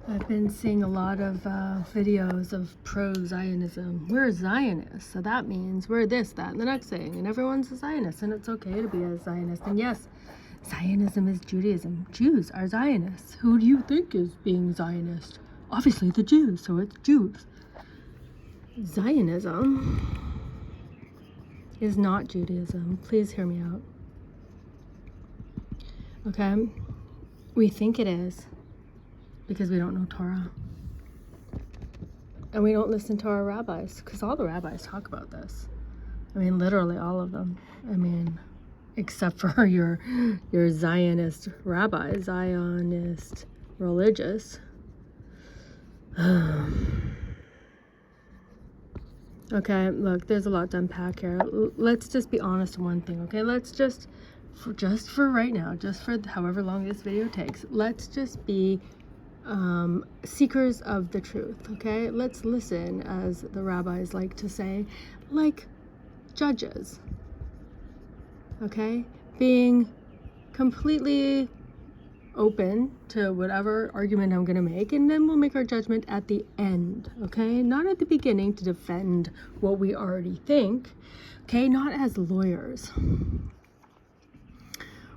I've been seeing a lot of videos of pro-Zionism. We're Zionists, so that means we're this, that, and the next thing. And everyone's a Zionist, and it's okay to be a Zionist. And yes, Zionism is Judaism. Jews are Zionists. Who do you think is being Zionist? Obviously the Jews, so it's Jews. Zionism is not Judaism. Please hear me out. Okay? We think it is because we don't know Torah. And we don't listen to our rabbis, because all the rabbis talk about this. I mean, literally all of them. I mean, except for your Zionist rabbi, Zionist religious. Okay, look, there's a lot to unpack here. Let's just be honest on one thing, okay? Let's just for right now, just for however long this video takes, let's just be seekers of the truth, okay? Let's listen, as the rabbis like to say, like judges, okay? Being completely open to whatever argument I'm going to make, and then we'll make our judgment at the end, okay? Not at the beginning to defend what we already think, okay? Not as lawyers.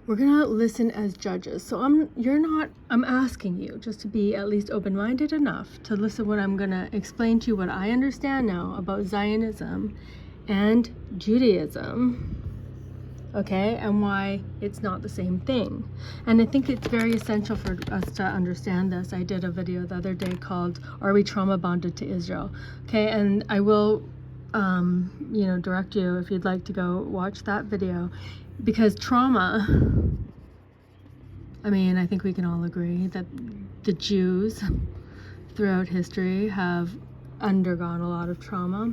We're gonna listen as judges. So I'm asking you just to be at least open-minded enough to listen when I'm gonna explain to you what I understand now about Zionism and Judaism, okay, and why it's not the same thing. And I think it's very essential for us to understand this. I did a video the other day called "Are We Trauma Bonded to Israel?" Okay, and I will direct you if you'd like to go watch that video. Because trauma, I mean, I think we can all agree that the Jews throughout history have undergone a lot of trauma.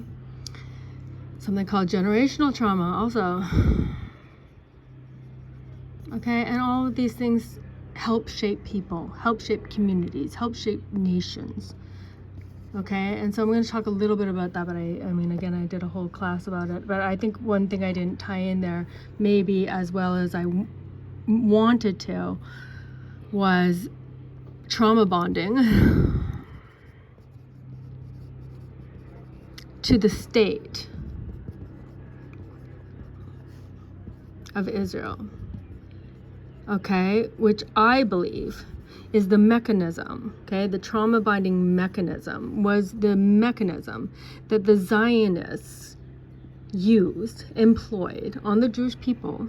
Something called generational trauma also. Okay, and all of these things help shape people, help shape communities, help shape nations. Okay, and so I'm going to talk a little bit about that, but I mean, again, I did a whole class about it, but I think one thing I didn't tie in there, maybe as well as I wanted to, was trauma bonding to the state of Israel, okay, which I believe is the mechanism, okay? The trauma binding mechanism was the mechanism that the Zionists employed on the Jewish people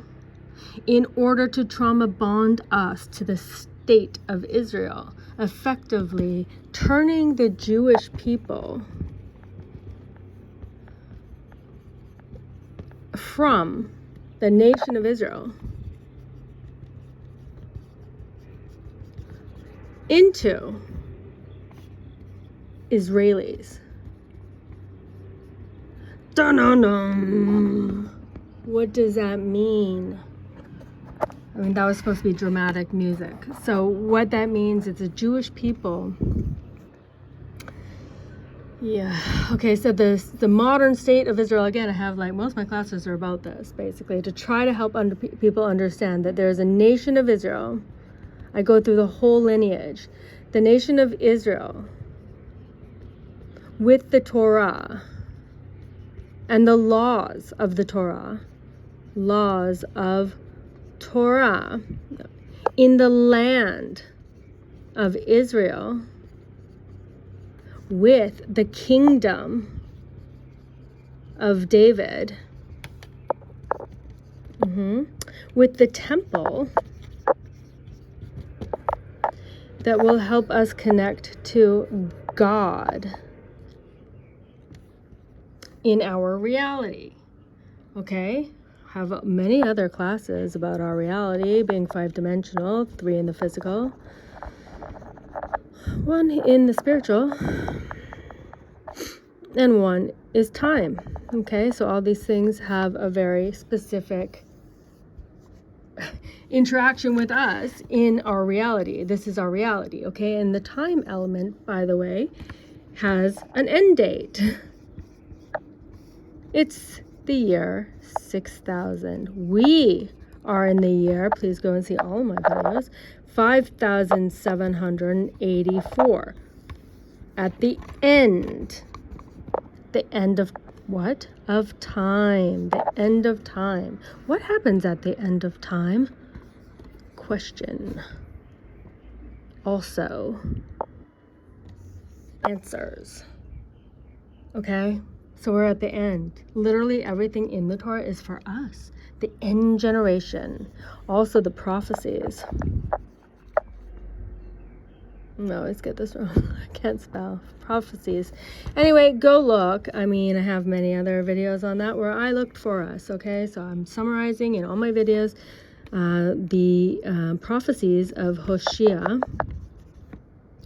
in order to trauma bond us to the state of Israel, effectively turning the Jewish people from the nation of Israel into Israelis. Dun-dun-dun. What does that mean? I mean, that was supposed to be dramatic music. So what that means, it's a Jewish people. Yeah. Okay, so the modern state of Israel, again, I have, like, most of my classes are about this, basically, to try to help people understand that there's a nation of Israel. I go through the whole lineage. The nation of Israel with the Torah and the laws of the Torah, in the land of Israel with the kingdom of David, with the temple that will help us connect to God in our reality, okay? Have many other classes about our reality being 5-dimensional, 3 in the physical, 1 in the spiritual, and 1 is time, okay? So all these things have a very specific interaction with us in our reality. This is our reality, okay? And the time element, by the way, has an end date. It's the year 6000. We are in the year, please go and see all of my videos, 5,784. At the end of what? Of time. The end of time. What happens at the end of time? Question. Also, answers. Okay? So we're at the end. Literally everything in the Torah is for us. The end generation. Also the prophecies. No, let's get this wrong. I can't spell. Prophecies. Anyway, go look. I mean, I have many other videos on that where I looked for us, okay? So I'm summarizing in all my videos the prophecies of Hosea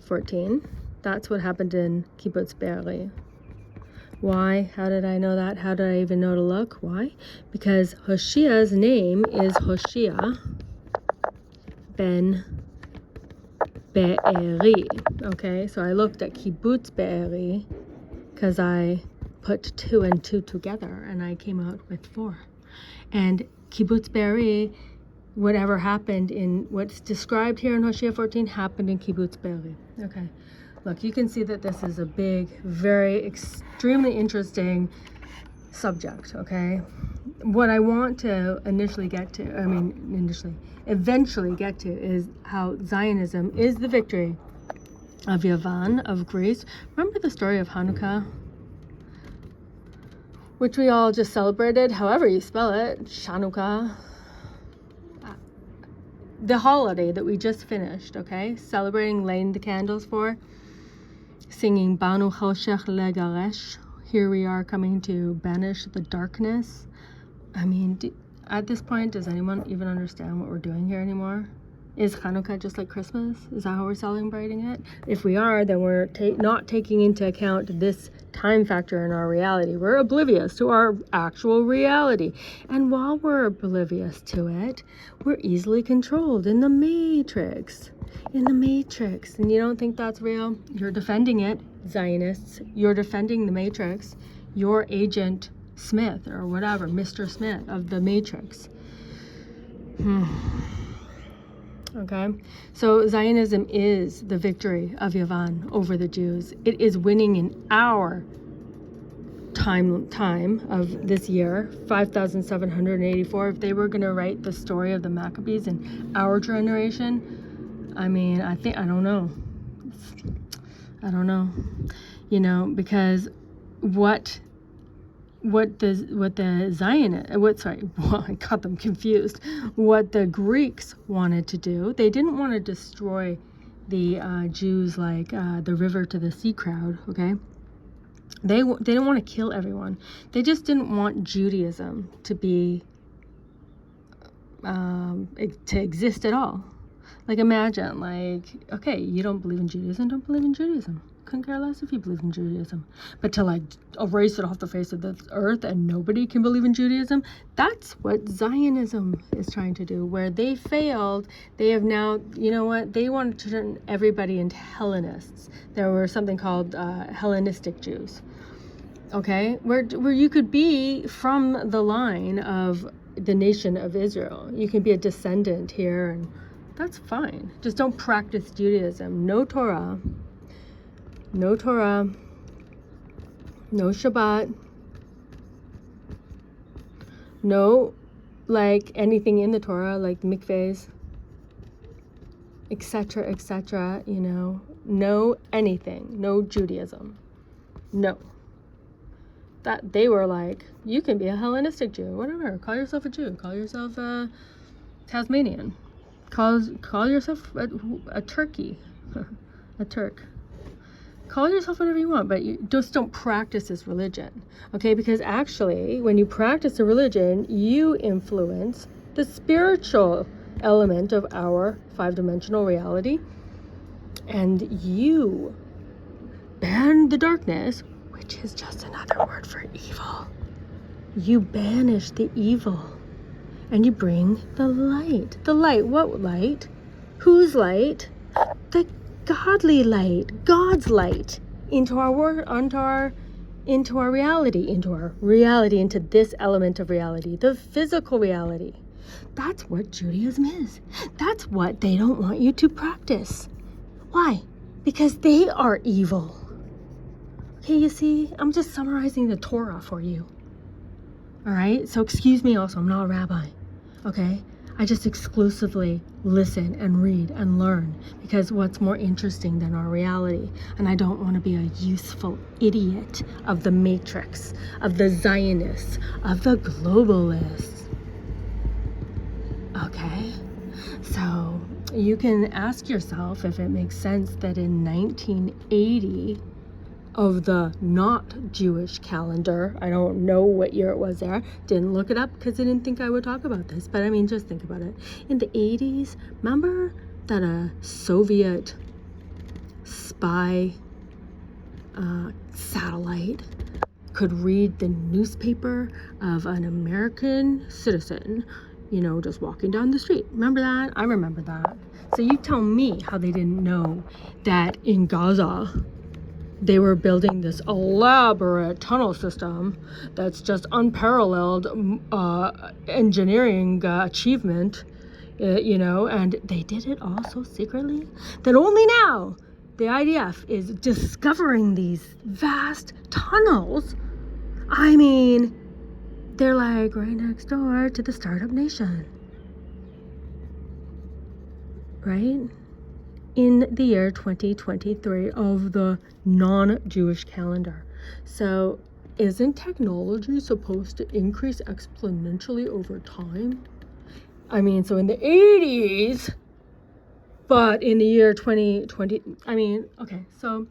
14. That's what happened in Kibbutz Be'eri. Why? How did I know that? How did I even know to look? Why? Because Hosea's name is Hosea ben Be'eri. Okay, so I looked at Kibbutz Be'eri because I put 2 and 2 together and I came out with 4. And Kibbutz Be'eri, whatever happened in what's described here in Hosea 14 happened in Kibbutz Be'eri. Okay, look, you can see that this is a big, very extremely interesting subject, okay? What I want to eventually get to is how Zionism is the victory of Yavan, of Greece. Remember the story of Hanukkah? Which we all just celebrated, however you spell it, Chanukah. The holiday that we just finished, okay? Celebrating, laying the candles for, singing Banu Choshech Legaresh. Here we are coming to banish the darkness. I mean, at this point, does anyone even understand what we're doing here anymore? Is Hanukkah just like Christmas? Is that how we're celebrating it? If we are, then we're not taking into account this time factor in our reality. We're oblivious to our actual reality. And while we're oblivious to it, we're easily controlled in the matrix. In the matrix. And you don't think that's real? You're defending it, Zionists. You're defending the matrix. You're Agent Smith or whatever, Mr. Smith of the matrix. Okay, so Zionism is the victory of Yavan over the Jews. It is winning in our time of this year, 5,784. If they were going to write the story of the Maccabees in our generation, I mean, I don't know, because I got them confused. What the Greeks wanted to do, they didn't want to destroy the Jews like the river to the sea crowd, okay? They didn't want to kill everyone. They just didn't want Judaism to be, to exist at all. Like imagine, like, okay, you don't believe in Judaism, don't believe in Judaism. Couldn't care less if you believe in Judaism. But to like erase it off the face of the earth and nobody can believe in Judaism, that's what Zionism is trying to do. Where they failed, they have now, you know what, they wanted to turn everybody into Hellenists. There were something called Hellenistic Jews. Okay, where you could be from the line of the nation of Israel. You can be a descendant here, and that's fine. Just don't practice Judaism. No Torah. No Torah, no Shabbat, no, like, anything in the Torah, like mikvahs, etc., no anything, no Judaism, no. That they were like, you can be a Hellenistic Jew, whatever, call yourself a Jew, call yourself a Tasmanian, call yourself a Turkey, a Turk. Call yourself whatever you want, but you just don't practice this religion, okay? Because actually, when you practice a religion, you influence the spiritual element of our 5-dimensional reality, and you ban the darkness, which is just another word for evil. You banish the evil, and you bring the light. The light, what light? Whose light? The godly light, God's light, into our reality, into this element of reality, the physical reality. That's what Judaism is. That's what they don't want you to practice. Why? Because they are evil. Okay, you see, I'm just summarizing the Torah for you. All right? So excuse me also, I'm not a rabbi. Okay? I just exclusively listen and read and learn, because what's more interesting than our reality? And I don't want to be a useful idiot of the matrix, of the Zionists, of the globalists. Okay? So you can ask yourself if it makes sense that in 1980 of the not Jewish calendar, I don't know what year it was there, didn't look it up because I didn't think I would talk about this, but I mean, just think about it. In the 80s, remember that a Soviet spy satellite could read the newspaper of an American citizen, you know, just walking down the street. Remember that? I remember that. So you tell me how they didn't know that in Gaza they were building this elaborate tunnel system that's just unparalleled engineering achievement, you know, and they did it all so secretly that only now the IDF is discovering these vast tunnels. I mean, they're like right next door to the startup nation, right? In the year 2023 of the non-Jewish calendar. So isn't technology supposed to increase exponentially over time? I mean, so in the 80s, but in the year 2020, I mean, okay, so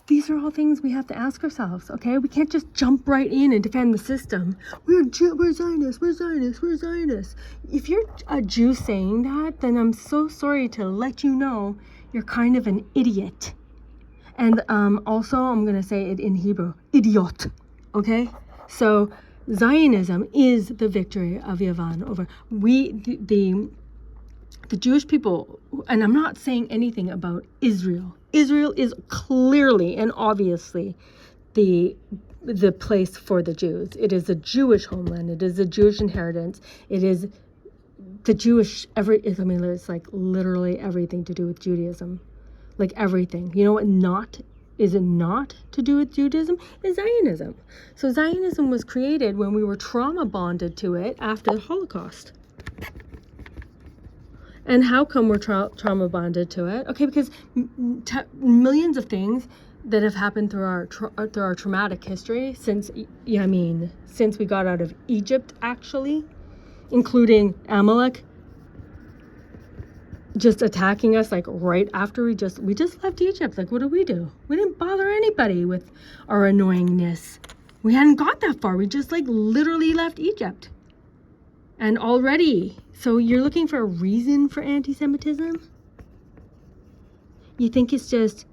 these are all things we have to ask ourselves, okay? We can't just jump right in and defend the system. We're Zionists, we're Zionists, we're Zionists. If you're a Jew saying that, then I'm so sorry to let you know you're kind of an idiot. And also, I'm going to say it in Hebrew, idiot, okay? So Zionism is the victory of Yavan over the Jewish people, and I'm not saying anything about Israel. Israel is clearly and obviously the place for the Jews. It is a Jewish homeland. It is a Jewish inheritance. It is the Jewish, it's like literally everything to do with Judaism. Like everything. You know what not to do with Judaism? Is Zionism. So Zionism was created when we were trauma bonded to it after the Holocaust. And how come we're trauma bonded to it? Okay, because millions of things that have happened through our traumatic history since we got out of Egypt, actually, including Amalek just attacking us like right after we just left Egypt. Like, what did we do? We didn't bother anybody with our annoyingness. We hadn't got that far. We just like literally left Egypt. And already, so you're looking for a reason for anti-Semitism? You think it's just,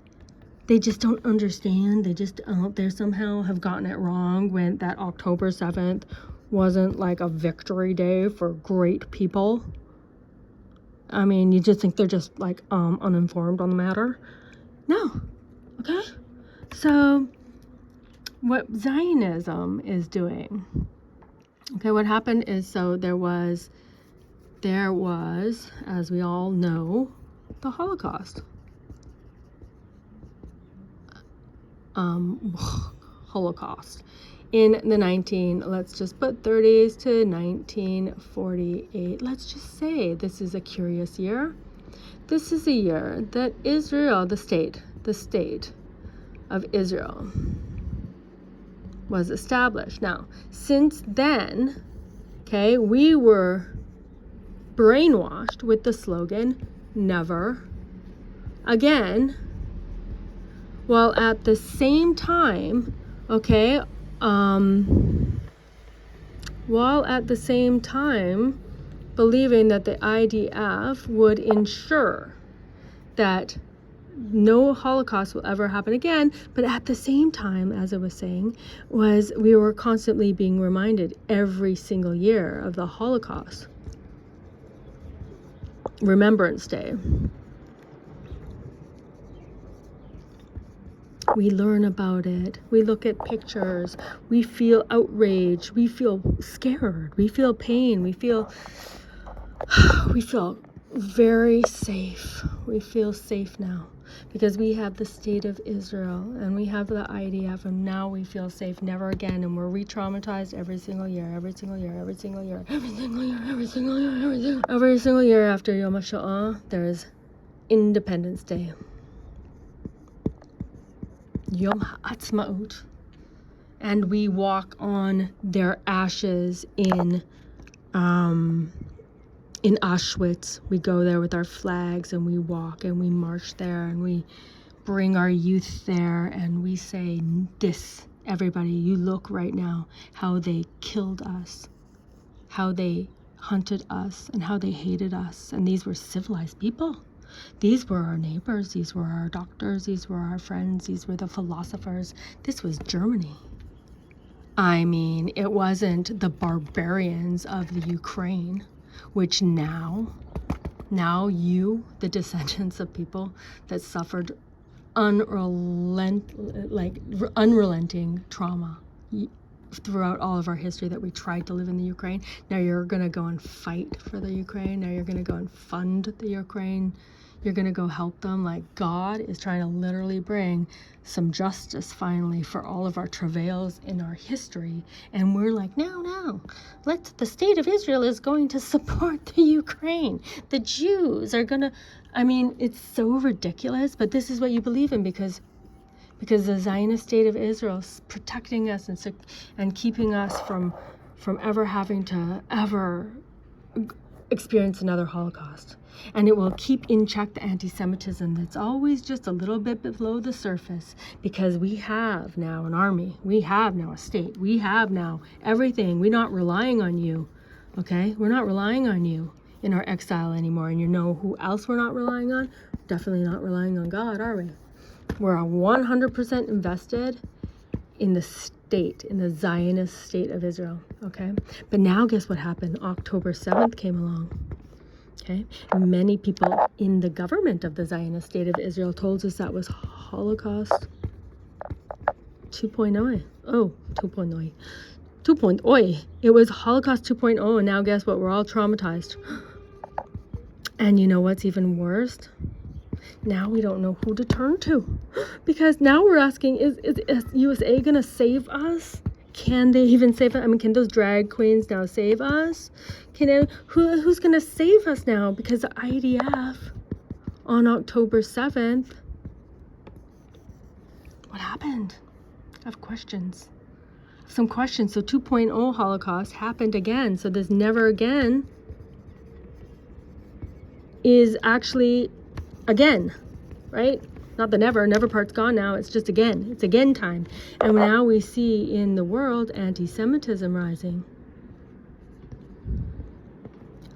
they just don't understand, they just out there somehow have gotten it wrong when that October 7th wasn't like a victory day for great people? I mean, you just think they're just like uninformed on the matter? No, okay? So what Zionism is doing, okay, what happened is, so there was, as we all know, the Holocaust. Holocaust in the let's just put 30s to 1948. Let's just say this is a curious year. This is a year that Israel, the state of Israel, was established. Now, since then, okay, we were brainwashed with the slogan, never again, while at the same time, okay, believing that the IDF would ensure that no Holocaust will ever happen again, but at the same time, as I was saying, we were constantly being reminded every single year of the Holocaust. Remembrance Day. We learn about it. We look at pictures. We feel outraged. We feel scared. We feel pain. We feel very safe. We feel safe now because we have the state of Israel and we have the IDF, and now we feel safe. Never again. And we're re-traumatized every single year, every single year, every single year, every single year, every single year, every single year after Yom HaShoah, there's Independence Day. Yom HaAtzmaut. And we walk on their ashes in Auschwitz. We go there with our flags and we walk and we march there and we bring our youth there and we say, this, everybody, you look right now how they killed us, how they hunted us, and how they hated us. And these were civilized people. These were our neighbors. These were our doctors. These were our friends. These were the philosophers. This was Germany. I mean, it wasn't the barbarians of the Ukraine, which now you, the descendants of people that suffered unrelenting trauma throughout all of our history, that we tried to live in the Ukraine. Now you're going to go and fight for the Ukraine. Now you're going to go and fund the Ukraine. You're going to go help them. Like, God is trying to literally bring some justice finally for all of our travails in our history. And we're like, no, the state of Israel is going to support the Ukraine. The Jews are going to, I mean, it's so ridiculous, but this is what you believe in because the Zionist state of Israel is protecting us and keeping us from ever having to ever experience another Holocaust. And it will keep in check the anti-Semitism that's always just a little bit below the surface, because we have now an army, we have now a state, we have now everything. We're not relying on you, okay? We're not relying on you in our exile anymore. And you know who else we're not relying on? Definitely not relying on God, are we? We're 100% invested in the state, in the Zionist state of Israel, okay? But now guess what happened? October 7th came along, okay? Many people in the government of the Zionist state of Israel told us that was Holocaust 2.0. Oh, 2.0. 2.0. It was Holocaust 2.0, and now guess what? We're all traumatized. And you know what's even worse? Now we don't know who to turn to, because now we're asking, is USA gonna save us? Can they even save us? I mean, can those drag queens now save us? Who's gonna save us now? Because the IDF on October 7th, what happened? I have questions. Some questions. So 2.0 Holocaust happened again. So this never again is actually again, right? Not the never part's gone now. It's just again. It's again time. And now we see in the world anti-Semitism rising.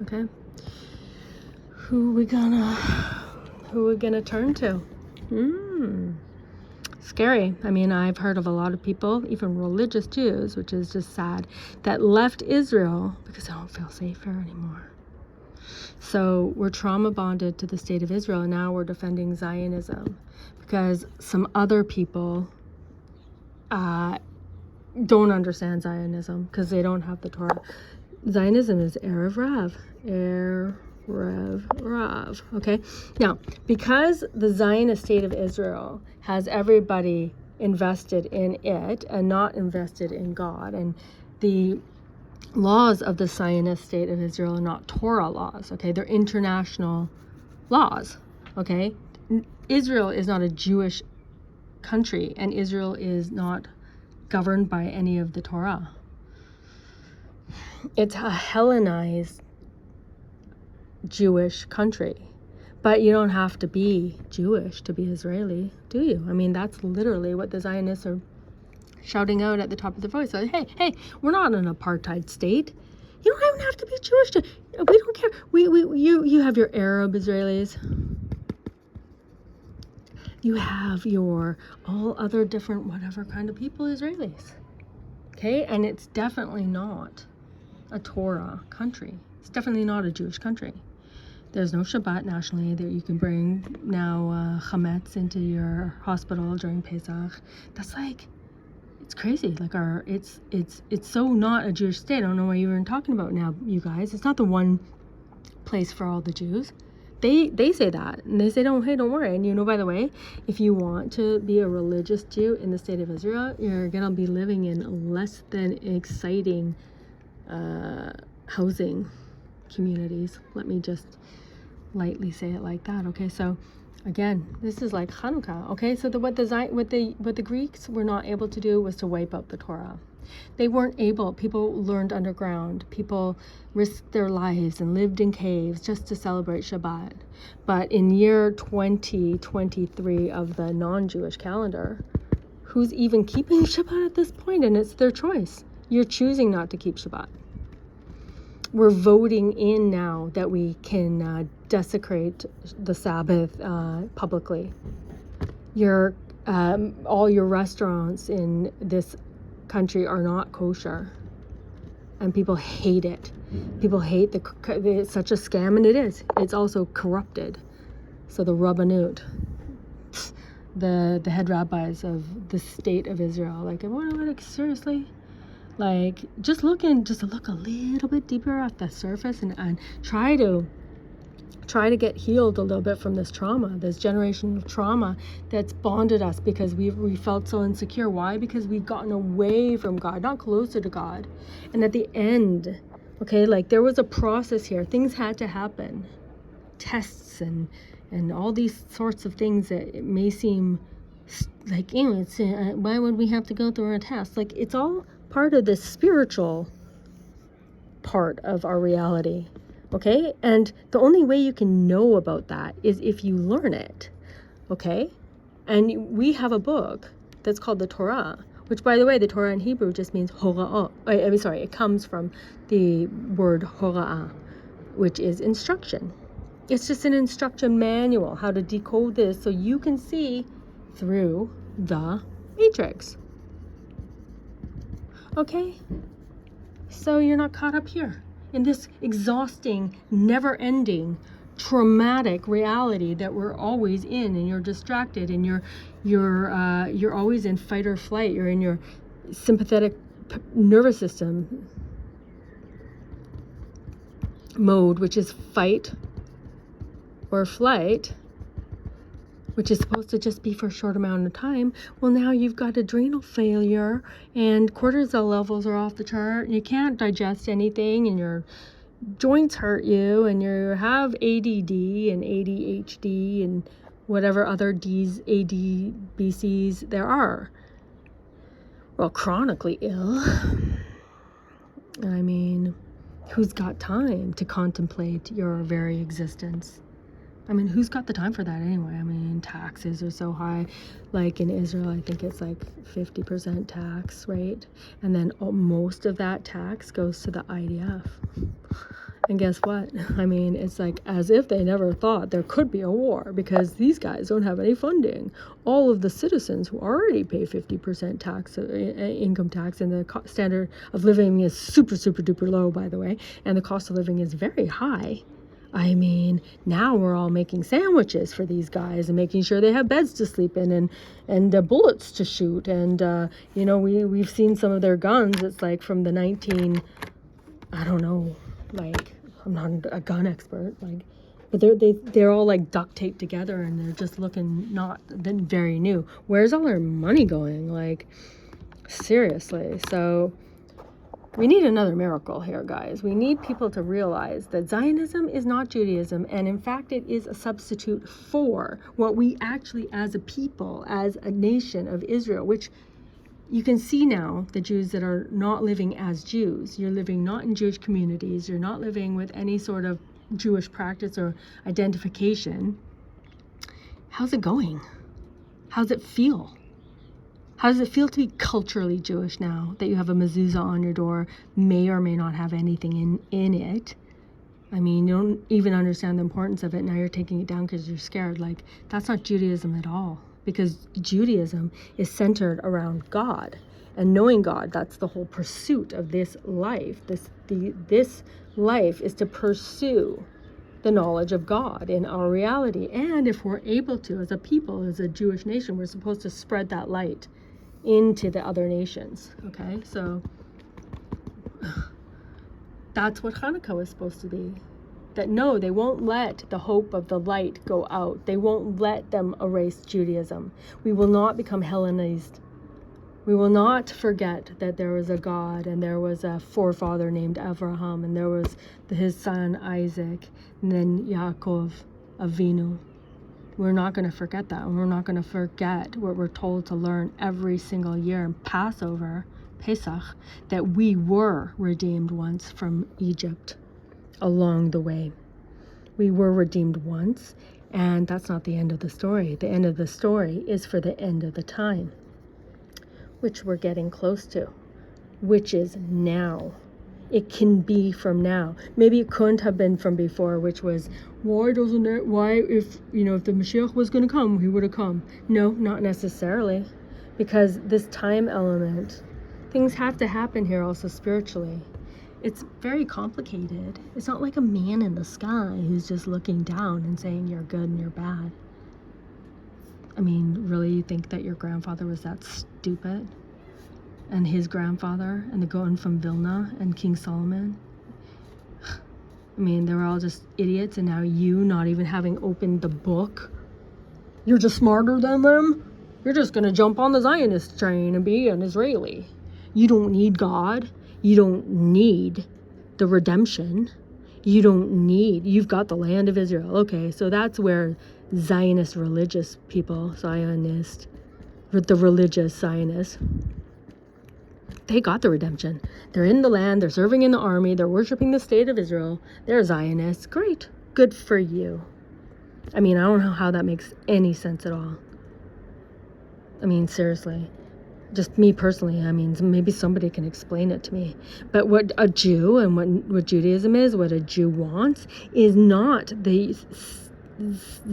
Okay? Who we gonna turn to? Scary. I mean, I've heard of a lot of people, even religious Jews, which is just sad, that left Israel because they don't feel safe here anymore. So we're trauma bonded to the state of Israel, and now we're defending Zionism because some other people don't understand Zionism because they don't have the Torah. Zionism is Erev Rav. Okay? Now, because the Zionist state of Israel has everybody invested in it and not invested in God, and the laws of the Zionist state of Israel are not Torah laws, okay? They're international laws, okay? Israel is not a Jewish country, and Israel is not governed by any of the Torah. It's a Hellenized Jewish country. But you don't have to be Jewish to be Israeli, do you? I mean, that's literally what the Zionists are shouting out at the top of their voice. Like, hey, we're not an apartheid state. You don't even have to be Jewish. We don't care. You have your Arab Israelis. You have your all other different whatever kind of people Israelis. Okay? And it's definitely not a Torah country. It's definitely not a Jewish country. There's no Shabbat nationally that you can bring now chametz into your hospital during Pesach. That's like, it's crazy. Like it's so not a Jewish state. I don't know what you're even talking about now, you guys. It's not the one place for all the Jews. They say that, and they say, don't worry. And you know, by the way, if you want to be a religious Jew in the state of Israel, you're gonna be living in less than exciting housing communities. Let me just lightly say it like that. Okay, so again, this is like Hanukkah. Okay, so what the Greeks were not able to do was to wipe out the Torah. They weren't able. People learned underground. People risked their lives and lived in caves just to celebrate Shabbat. But in year 2023 of the non-Jewish calendar, who's even keeping Shabbat at this point? And it's their choice. You're choosing not to keep Shabbat. We're voting in now that we can desecrate the Sabbath publicly. All your restaurants in this country are not kosher, and people hate it. People hate it's such a scam, and it is. It's also corrupted. So the Rabbanut, the head rabbis of the state of Israel, like, seriously? Like, just look a little bit deeper at the surface and try to get healed a little bit from this trauma, this generational trauma that's bonded us because we felt so insecure. Why? Because we've gotten away from God, not closer to God. And at the end, okay, like there was a process here. Things had to happen. Tests and all these sorts of things that it may seem like, why would we have to go through a test? Like, it's all part of this spiritual part of our reality. Okay, and the only way you can know about that is if you learn it. Okay, and we have a book that's called the Torah, which, by the way, the Torah in Hebrew just means hora'ah. It comes from the word hora'ah, which is instruction. It's just an instruction manual, how to decode this so you can see through the matrix. Okay, so you're not caught up here in this exhausting, never-ending, traumatic reality that we're always in, and you're distracted, and you're always in fight or flight. You're in your sympathetic nervous system mode, which is fight or flight, which is supposed to just be for a short amount of time. Well, now you've got adrenal failure and cortisol levels are off the chart, and you can't digest anything, and your joints hurt you, and you have ADD and ADHD and whatever other D's, ADBCs there are. Well, chronically ill. I mean, who's got time to contemplate your very existence? I mean, who's got the time for that anyway? I mean, taxes are so high. Like in Israel, I think it's like 50% tax rate. And then most of that tax goes to the IDF. And guess what? I mean, it's like as if they never thought there could be a war, because these guys don't have any funding. All of the citizens who already pay 50% tax, income tax, and the standard of living is super, super duper low, by the way. And the cost of living is very high. I mean, now we're all making sandwiches for these guys and making sure they have beds to sleep in and bullets to shoot. And, we've seen some of their guns. It's like from the I don't know, like, I'm not a gun expert, like, but they're all like duct taped together, and they're just looking not very new. Where's all our money going? Like, seriously. So we need another miracle here, guys. We need people to realize that Zionism is not Judaism, and in fact, it is a substitute for what we actually, as a people, as a nation of Israel, which you can see now, the Jews that are not living as Jews. You're living not in Jewish communities. You're not living with any sort of Jewish practice or identification. How's it going? How's it feel? How does it feel to be culturally Jewish now that you have a mezuzah on your door, may or may not have anything in it? I mean, you don't even understand the importance of it. Now you're taking it down because you're scared. Like, that's not Judaism at all, because Judaism is centered around God. And knowing God, that's the whole pursuit of this life. This life is to pursue the knowledge of God in our reality. And if we're able to, as a people, as a Jewish nation, we're supposed to spread that light into the other nations. Okay, so that's what Hanukkah was supposed to be. That no, they won't let the hope of the light go out. They won't let them erase Judaism. We will not become Hellenized. We will not forget that there was a God and there was a forefather named Abraham and there was his son Isaac and then Yaakov Avinu. We're not going to forget that, and we're not going to forget what we're told to learn every single year in Passover, Pesach, that we were redeemed once from Egypt along the way. We were redeemed once, and that's not the end of the story. The end of the story is for the end of the time, which we're getting close to, which is now. It can be from now. Maybe it couldn't have been from before, which was, if the Moshiach was going to come, he would have come. No, not necessarily, because this time element, things have to happen here also spiritually. It's very complicated. It's not like a man in the sky who's just looking down and saying you're good and you're bad. I mean, really, you think that your grandfather was that stupid? And his grandfather, and the Gaon from Vilna, and King Solomon? I mean, they were all just idiots, and now you, not even having opened the book, you're just smarter than them? You're just going to jump on the Zionist train and be an Israeli. You don't need God. You don't need the redemption. You've got the land of Israel. Okay, so that's where Zionist religious people, the religious Zionists, they got the redemption. They're in the land, they're serving in the army, they're worshiping the state of Israel, they're Zionists. Great, good for you. I mean, I don't know how that makes any sense at all. I mean, seriously. Just me personally, I mean, maybe somebody can explain it to me. But what a Jew and what Judaism is, what a Jew wants, is not the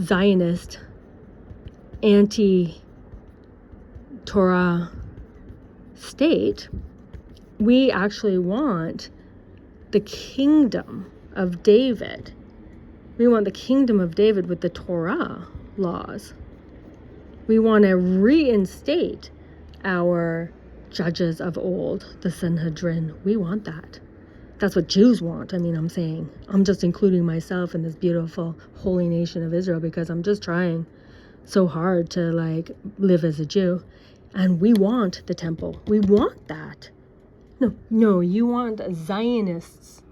Zionist, anti-Torah state. We actually want the kingdom of David. We want the kingdom of David with the Torah laws. We want to reinstate our judges of old, the Sanhedrin. We want that. That's what Jews want. I mean, I'm just including myself in this beautiful holy nation of Israel because I'm just trying so hard to live as a Jew. And we want the temple. We want that. No, you want Zionists.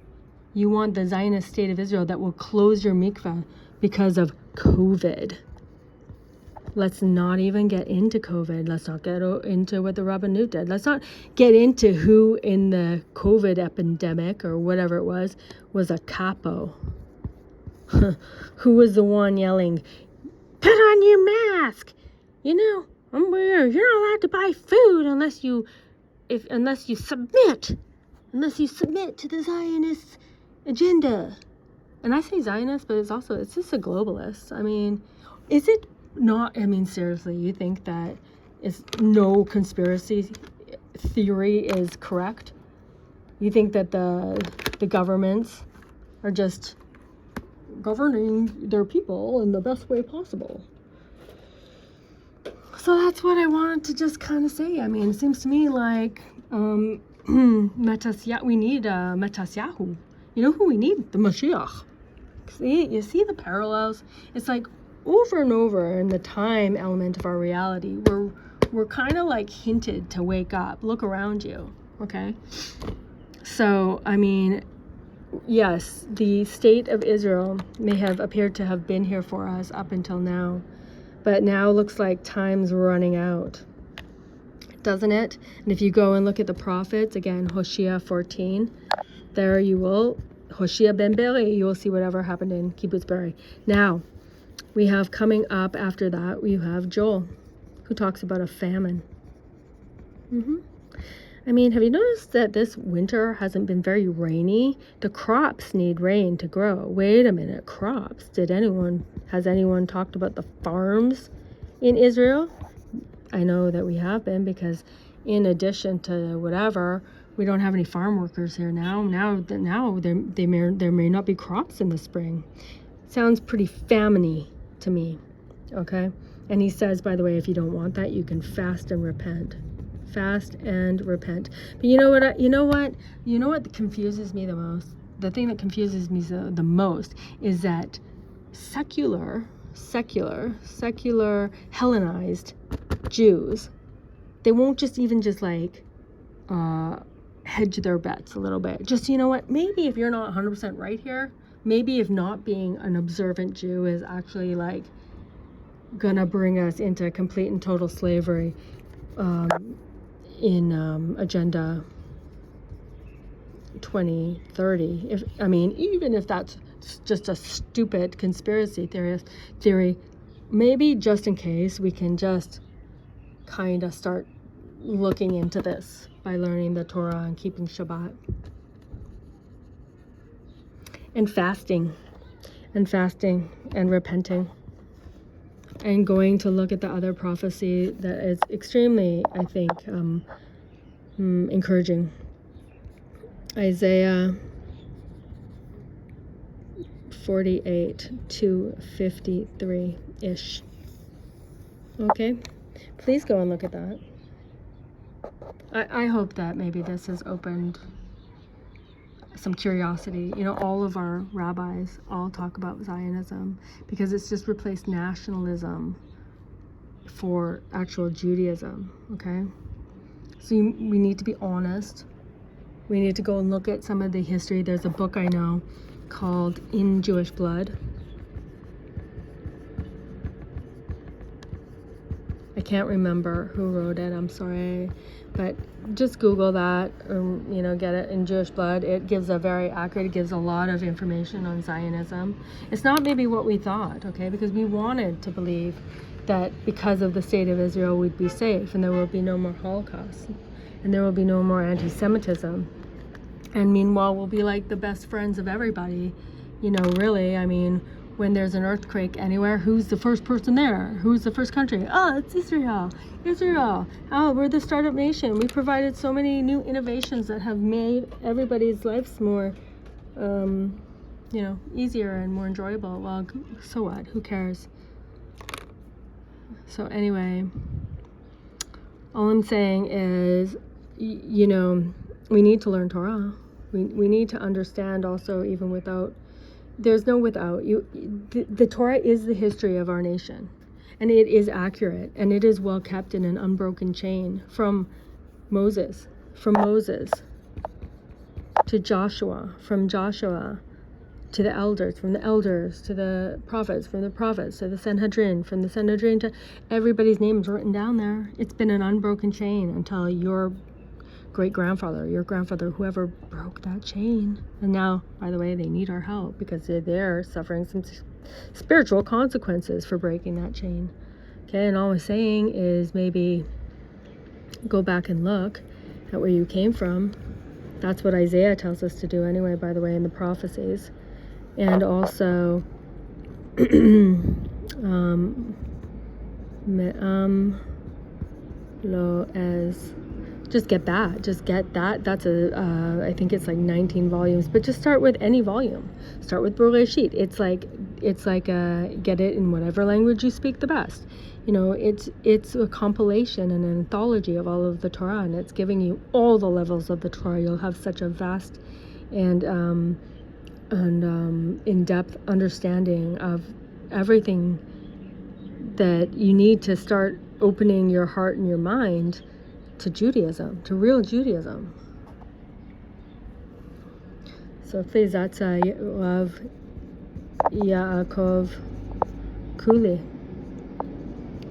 You want the Zionist state of Israel that will close your mikveh because of COVID. Let's not even get into COVID. Let's not get into what the Rabbanut did. Let's not get into who in the COVID epidemic or whatever it was a capo. Who was the one yelling, "Put on your mask! I'm weird. You're not allowed to buy food unless you submit to the Zionist agenda." And I say Zionist, but it's just a globalist. I mean, is it not? I mean, seriously, you think that no conspiracy theory is correct? You think that the governments are just governing their people in the best way possible? So that's what I wanted to just kind of say. I mean, it seems to me like we need Matasyahu. You know who we need? The Moshiach. You see the parallels? It's like over and over in the time element of our reality, we're kind of hinted to wake up. Look around you, okay? So, I mean, yes, the state of Israel may have appeared to have been here for us up until now. But now looks like time's running out, doesn't it? And if you go and look at the prophets, again, Hosea 14, there Hosea ben Beri, you will see whatever happened in Kibbutz Beri. Now, we have coming up after that, we have Joel, who talks about a famine. I mean, have you noticed that this winter hasn't been very rainy? The crops need rain to grow. Wait a minute, crops? Has anyone talked about the farms in Israel? I know that we have been, because in addition to whatever, we don't have any farm workers here now. Now there may not be crops in the spring. Sounds pretty famine-y to me, okay? And he says, by the way, if you don't want that, you can fast and repent. Fast and repent. But you know what confuses me the most? The thing that confuses me the most is that secular, Hellenized Jews, they won't just like hedge their bets a little bit. Just, you know what, maybe if you're not 100% right here, maybe if not being an observant Jew is actually like gonna bring us into complete and total slavery in Agenda 2030. Even if that's just a stupid conspiracy theory, maybe just in case we can just kind of start looking into this by learning the Torah and keeping Shabbat and fasting and repenting and going to look at the other prophecy that is extremely, I think, encouraging. Isaiah 48 to 53-ish. Okay, please go and look at that. I hope that maybe this has opened some curiosity. You know, all of our rabbis all talk about Zionism because it's just replaced nationalism for actual Judaism, okay? So we need to be honest. We need to go and look at some of the history. There's a book I know called In Jewish Blood. I can't remember who wrote it, I'm sorry, but just Google that, or, you know, get it, In Jewish Blood. It gives it gives a lot of information on Zionism. It's not maybe what we thought, okay, because we wanted to believe that because of the state of Israel we'd be safe and there will be no more Holocaust and there will be no more anti-Semitism. And meanwhile, we'll be like the best friends of everybody. You know, really, I mean, when there's an earthquake anywhere, who's the first person there? Who's the first country? Oh, it's Israel. Oh, we're the startup nation. We provided so many new innovations that have made everybody's lives more, easier and more enjoyable. Well, so what? Who cares? So anyway, all I'm saying is, we need to learn Torah. We need to understand also, even without, there's no without. The Torah is the history of our nation. And it is accurate. And it is well kept in an unbroken chain from Moses to Joshua, from Joshua to the elders, from the elders to the prophets, from the prophets to the Sanhedrin, from the Sanhedrin to everybody's names written down there. It's been an unbroken chain until your great-grandfather, your grandfather, whoever broke that chain. And now, by the way, they need our help because they're suffering some spiritual consequences for breaking that chain. Okay, and all I'm saying is maybe go back and look at where you came from. That's what Isaiah tells us to do anyway, by the way, in the prophecies. And also, just get that. That's I think it's like 19 volumes, but just start with any volume. Start with Bereshit. It's like get it in whatever language you speak the best. You know, it's a compilation and an anthology of all of the Torah, and it's giving you all the levels of the Torah. You'll have such a vast and in-depth understanding of everything that you need to start opening your heart and your mind to Judaism, to real Judaism. So please, that's Yaakov Kuli.